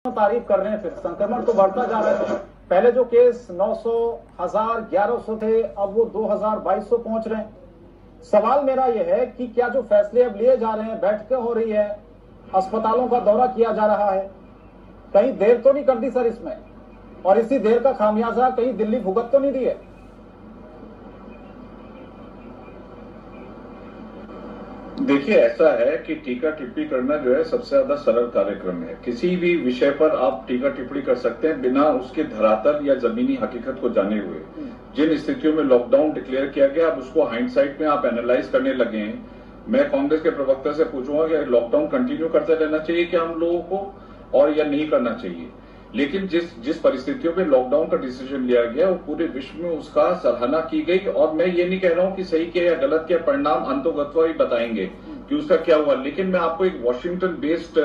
तारीफ कर रहे हैं, फिर संक्रमण तो बढ़ता जा रहा है। पहले जो केस 900, 1000, 1100 थे, अब वो 2000, 2200 पहुंच रहे हैं। सवाल मेरा यह है कि क्या जो फैसले अब लिए जा रहे हैं, बैठकें हो रही है, अस्पतालों का दौरा किया जा रहा है, कहीं देर तो नहीं कर दी सर इसमें? और इसी देर का खामियाजा कहीं दिल्ली भुगत तो नहीं दी है? देखिए, ऐसा है कि टीका टिप्पणी करना जो है सबसे ज्यादा सरल कार्यक्रम है। किसी भी विषय पर आप टीका टिप्पणी कर सकते हैं बिना उसके धरातल या जमीनी हकीकत को जाने हुए। जिन स्थितियों में लॉकडाउन डिक्लेयर किया गया, अब उसको हाइंडसाइट में आप एनालाइज करने लगे हैं। मैं कांग्रेस के प्रवक्ता से पूछूंगा कि लॉकडाउन कंटिन्यू करते रहना चाहिए क्या हम लोगों को, और या नहीं करना चाहिए। लेकिन जिस परिस्थितियों में लॉकडाउन का डिसीजन लिया गया वो पूरे विश्व में उसका सराहना की गई। और मैं ये नहीं कह रहा हूं कि सही किया या गलत किया, परिणाम अंतोगत्वा ही बताएंगे कि उसका क्या हुआ। लेकिन मैं आपको एक वॉशिंगटन बेस्ड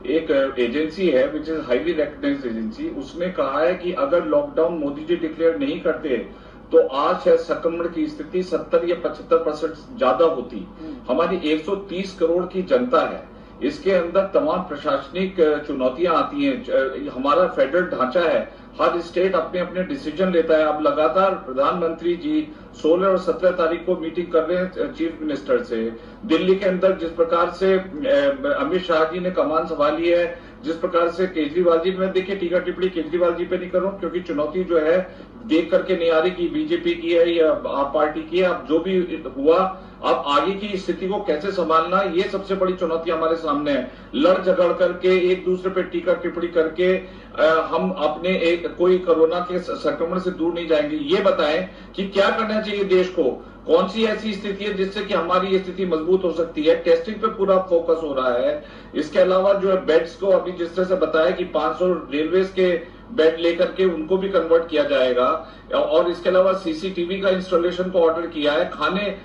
एक एजेंसी है which is highly recognised agency, उसने कहा है कि अगर लॉकडाउन मोदी जी डिक्लेयर नहीं करते तो आज शायद संक्रमण की स्थिति 70 या 75% ज्यादा होती। हमारी 130 करोड़ की जनता है, इसके अंदर तमाम प्रशासनिक चुनौतियां आती हैं। हमारा फेडरल ढांचा है, हर स्टेट अपने अपने डिसीजन लेता है। अब लगातार प्रधानमंत्री जी 16 और 17 तारीख को मीटिंग कर रहे हैं चीफ मिनिस्टर से। दिल्ली के अंदर जिस प्रकार से अमित शाह जी ने कमान संभाली है, जिस प्रकार से केजरीवाल जी, मैं देखिए टीका टिप्पणी केजरीवाल जी पे नहीं कर रहा हूं क्योंकि चुनौती जो है देख करके नहीं आ रही कि बीजेपी की है या आप पार्टी की है। अब जो भी हुआ, अब आगे की स्थिति को कैसे संभालना, ये सबसे बड़ी चुनौती हमारे सामने है। लड़ झगड़ करके एक दूसरे पे टीका टिप्पणी करके हम अपने कोई कोरोना के संक्रमण से दूर नहीं जाएंगे। ये बताएं कि क्या करना चाहिए देश को, कौन सी ऐसी स्थिति है जिससे कि हमारी ये स्थिति मजबूत हो सकती है। टेस्टिंग पे पूरा फोकस हो रहा है। इसके अलावा जो है बेड्स को अभी जिस तरह से बताया कि 500 रेलवेज के बेड लेकर के उनको भी कन्वर्ट किया जाएगा। और इसके अलावा सीसीटीवी का इंस्टॉलेशन को ऑर्डर किया है। खाने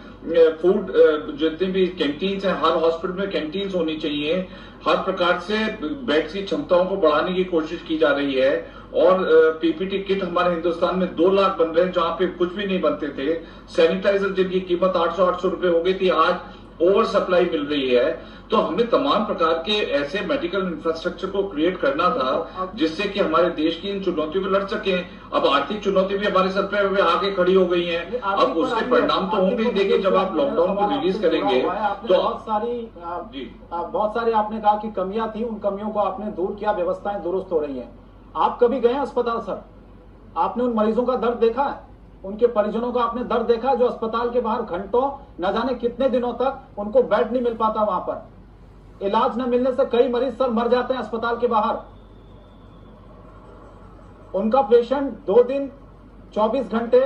फूड जितने भी कैंटीन्स हैं, हर हॉस्पिटल में कैंटीन्स होनी चाहिए। हर प्रकार से बेड्स की क्षमताओं को बढ़ाने की कोशिश की जा रही है। और पीपीटी किट हमारे हिंदुस्तान में 2 लाख बन रहे हैं जहां पे कुछ भी नहीं बनते थे। सैनिटाइजर जिनकी कीमत 800 रुपए हो गई थी, आज ओवर सप्लाई मिल रही है। तो हमें तमाम प्रकार के ऐसे मेडिकल इंफ्रास्ट्रक्चर को क्रिएट करना था जिससे कि हमारे देश की इन चुनौतियों को लड़ सकें। अब आर्थिक चुनौती भी हमारे सर पे आके खड़ी हो गई है। अब उसके परिणाम तो होंगे ही। देखिए, जब आप लॉकडाउन को रिलीज करेंगे तो बहुत सारी आपने कहा कि कमियां थी, उन कमियों को आपने दूर किया, व्यवस्थाएं दुरुस्त हो रही है। आप कभी गए अस्पताल सर? आपने उन मरीजों का दर्द देखा है? उनके परिजनों का आपने दर्द देखा है जो अस्पताल के बाहर घंटों, न जाने कितने दिनों तक उनको बेड नहीं मिल पाता, वहां पर इलाज न मिलने से कई मरीज सर मर जाते हैं अस्पताल के बाहर। उनका पेशेंट 2 दिन, 24 घंटे,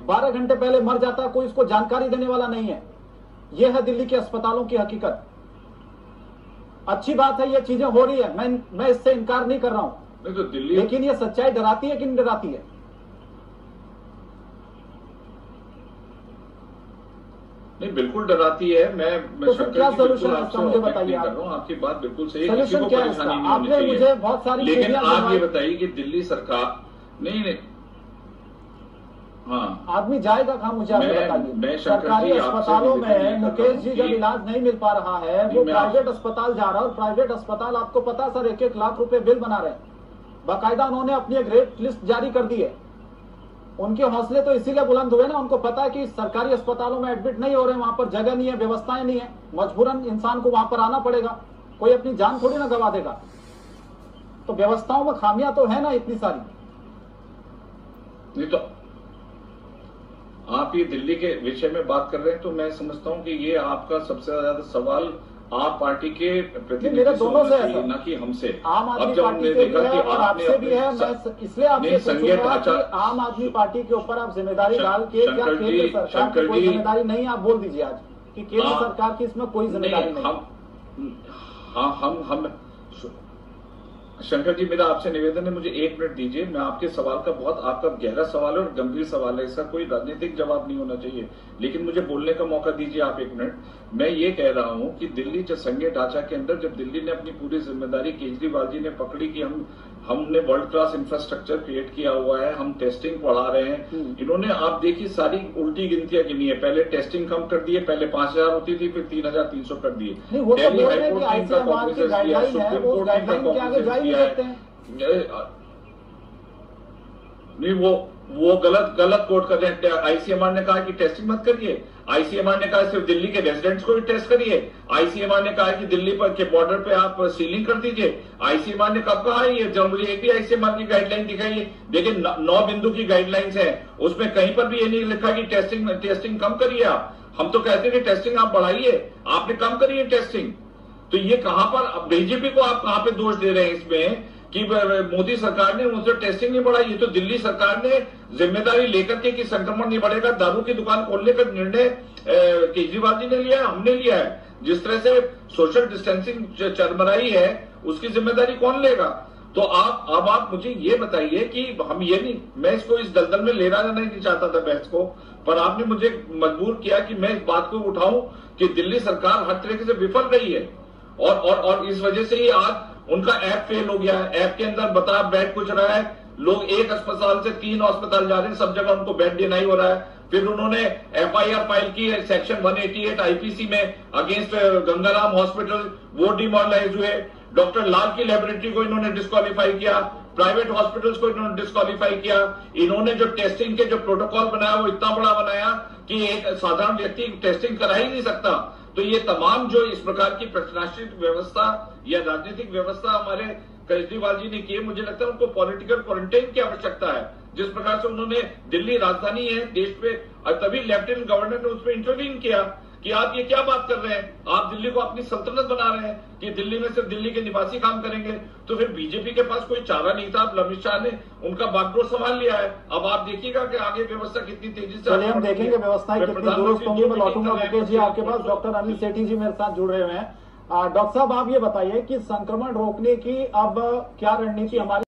12 घंटे पहले मर जाता है, कोई उसको जानकारी देने वाला नहीं है। यह है दिल्ली के अस्पतालों की हकीकत। अच्छी बात है, ये चीजें हो रही है, मैं इससे इनकार नहीं कर रहा हूं, तो दिल्ली, लेकिन ये सच्चाई डराती है कि नहीं डराती है? नहीं, बिल्कुल डराती है। मैं तो क्या सोल्यूशन है इसका, मुझे बताइए। आपकी बात बिल्कुल सही है, किसी को परेशानी नहीं होनी आपने चाहिए। मुझे बहुत सारी, लेकिन आप ये बताइए कि दिल्ली सरकार नहीं हाँ, आदमी जाएगा कहाँ, मुझे आप बताइए। सरकारी अस्पतालों में मुकेश जी जब इलाज नहीं मिल पा रहा है, वो प्राइवेट अस्पताल जा रहा है। और प्राइवेट अस्पताल आपको पता है सर, 1-1 लाख रुपए बिल बना रहे हैं। बाकायदा उन्होंने अपनी एक रेट लिस्ट जारी कर दी है। उनके हौसले तो इसीलिए बुलंद हुए ना, उनको पता है कि सरकारी अस्पतालों में एडमिट नहीं हो रहे, वहां पर जगह नहीं है, व्यवस्थाएं नहीं है, मजबूरन इंसान को वहां पर आना पड़ेगा। कोई अपनी जान थोड़ी ना गवा देगा। तो व्यवस्थाओं में खामियां तो है ना इतनी सारी। नहीं तो आप ये दिल्ली के विषय में बात कर रहे हैं, तो मैं समझता हूं कि ये आपका सबसे ज्यादा सवाल आप पार्टी के प्रतिनिधि मेरे दोनों से है, न कि हमसे। आम आदमी पार्टी से भी है और आपसे भी है। मैं इसलिए आपसे पूछूंगा कि आम आदमी पार्टी के ऊपर आप जिम्मेदारी डाल के, या केंद्र सरकार की कोई जिम्मेदारी नहीं, आप बोल दीजिए आज कि केंद्र सरकार की इसमें कोई जिम्मेदारी नहीं। हम शंकर जी, मेरा आपसे निवेदन है, मुझे 1 मिनट दीजिए। मैं आपके सवाल का आपका गहरा सवाल है और गंभीर सवाल है, इसका कोई राजनीतिक जवाब नहीं होना चाहिए, लेकिन मुझे बोलने का मौका दीजिए आप 1 मिनट। मैं ये कह रहा हूं कि दिल्ली संघीय ढांचा के अंदर जब दिल्ली ने अपनी पूरी जिम्मेदारी केजरीवाल जी ने पकड़ी कि हमने वर्ल्ड क्लास इंफ्रास्ट्रक्चर क्रिएट किया हुआ है, हम टेस्टिंग बढ़ा रहे हैं। इन्होंने आप देखिए सारी उल्टी गिनतियां गिनी है। पहले टेस्टिंग कम कर दिए, पहले 5000 होती थी, फिर 3300 कर दिए। दिल्ली हाईकोर्ट ने इनका कॉग्निजेंस किया, सुप्रीम कोर्ट ने इनका कॉग्निजेंस किया है। नहीं, वो गलत कोट कर रहे हैं। आईसीएमआर ने कहा कि टेस्टिंग मत करिए, आईसीएमआर ने कहा सिर्फ दिल्ली के रेजिडेंट्स को भी टेस्ट करिए, आईसीएमआर ने कहा कि दिल्ली पर के बॉर्डर पे आप सीलिंग कर दीजिए। आईसीएमआर ने कब कहा ये? जब मुझे एक भी आईसीएमआर की गाइडलाइन दिखाइए। देखिए 9 बिंदु की गाइडलाइंस है, उसमें कहीं पर भी ये नहीं लिखा कि टेस्टिंग कम करिए आप। हम तो कहते हैं कि टेस्टिंग आप बढ़ाइए, आपने कम करिए टेस्टिंग। तो ये कहां पर बीजेपी को आप कहां पे दोष दे रहे हैं इसमें कि मोदी सरकार ने उनसे टेस्टिंग नहीं बढ़ाई? ये तो दिल्ली सरकार ने जिम्मेदारी लेकर के कि संक्रमण नहीं बढ़ेगा, दारू की दुकान खोलने का निर्णय केजरीवाल जी ने लिया है, हमने लिया है। जिस तरह से सोशल डिस्टेंसिंग चरमराई है उसकी जिम्मेदारी कौन लेगा? तो अब आप मुझे ये बताइए कि हम ये नहीं, मैं इसको इस दलदल में ले जाना नहीं चाहता था बहस को, पर आपने मुझे मजबूर किया कि मैं इस बात को उठाऊं कि दिल्ली सरकार हर तरीके से विफल रही है और इस वजह से ही आज उनका ऐप फेल हो गया है। ऐप के अंदर बता बेड कुछ रहा है, लोग एक अस्पताल से 3 अस्पताल जा रहे हैं, सब जगह उनको बेड डिनाई हो रहा है। फिर उन्होंने एफआईआर फाइल की है सेक्शन 188 आईपीसी में अगेंस्ट गंगाराम हॉस्पिटल, वो डिमोरलाइज हुए। डॉक्टर लाल की लेबोरेटरी को इन्होंने डिस्क्वालीफाई किया, प्राइवेट हॉस्पिटल्स को इन्होंने डिस्क्वालीफाई किया। इन्होंने जो टेस्टिंग के जो प्रोटोकॉल बनाया वो इतना बड़ा बनाया कि एक साधारण व्यक्ति टेस्टिंग करा ही नहीं सकता। तो ये तमाम जो इस प्रकार की प्रशासनिक व्यवस्था या राजनीतिक व्यवस्था हमारे केजरीवाल जी ने की है, मुझे लगता है उनको पॉलिटिकल क्वारंटाइन की आवश्यकता है। जिस प्रकार से उन्होंने दिल्ली राजधानी है देश पे, तभी लेफ्टिनेंट गवर्नर ने उस पर इंटरवीन किया कि आप ये क्या बात कर रहे हैं, आप दिल्ली को अपनी सल्तनत बना रहे हैं कि दिल्ली में सिर्फ दिल्ली के निवासी काम करेंगे। तो फिर बीजेपी के पास कोई चारा नहीं था, अब अमित शाह ने उनका बागडोर संभाल लिया है। अब आप देखिएगा कि आगे व्यवस्था कितनी तेजी से, चलिए हम देखेंगे व्यवस्थाएं कितनी दुरुस्त होंगी। मैं लौटूंगा मुकेश जी आपके पास। डॉक्टर अनिल सेठी जी मेरे साथ जुड़ रहे हैं। डॉक्टर साहब आप ये बताइए कि संक्रमण रोकने की अब क्या रणनीति हमारी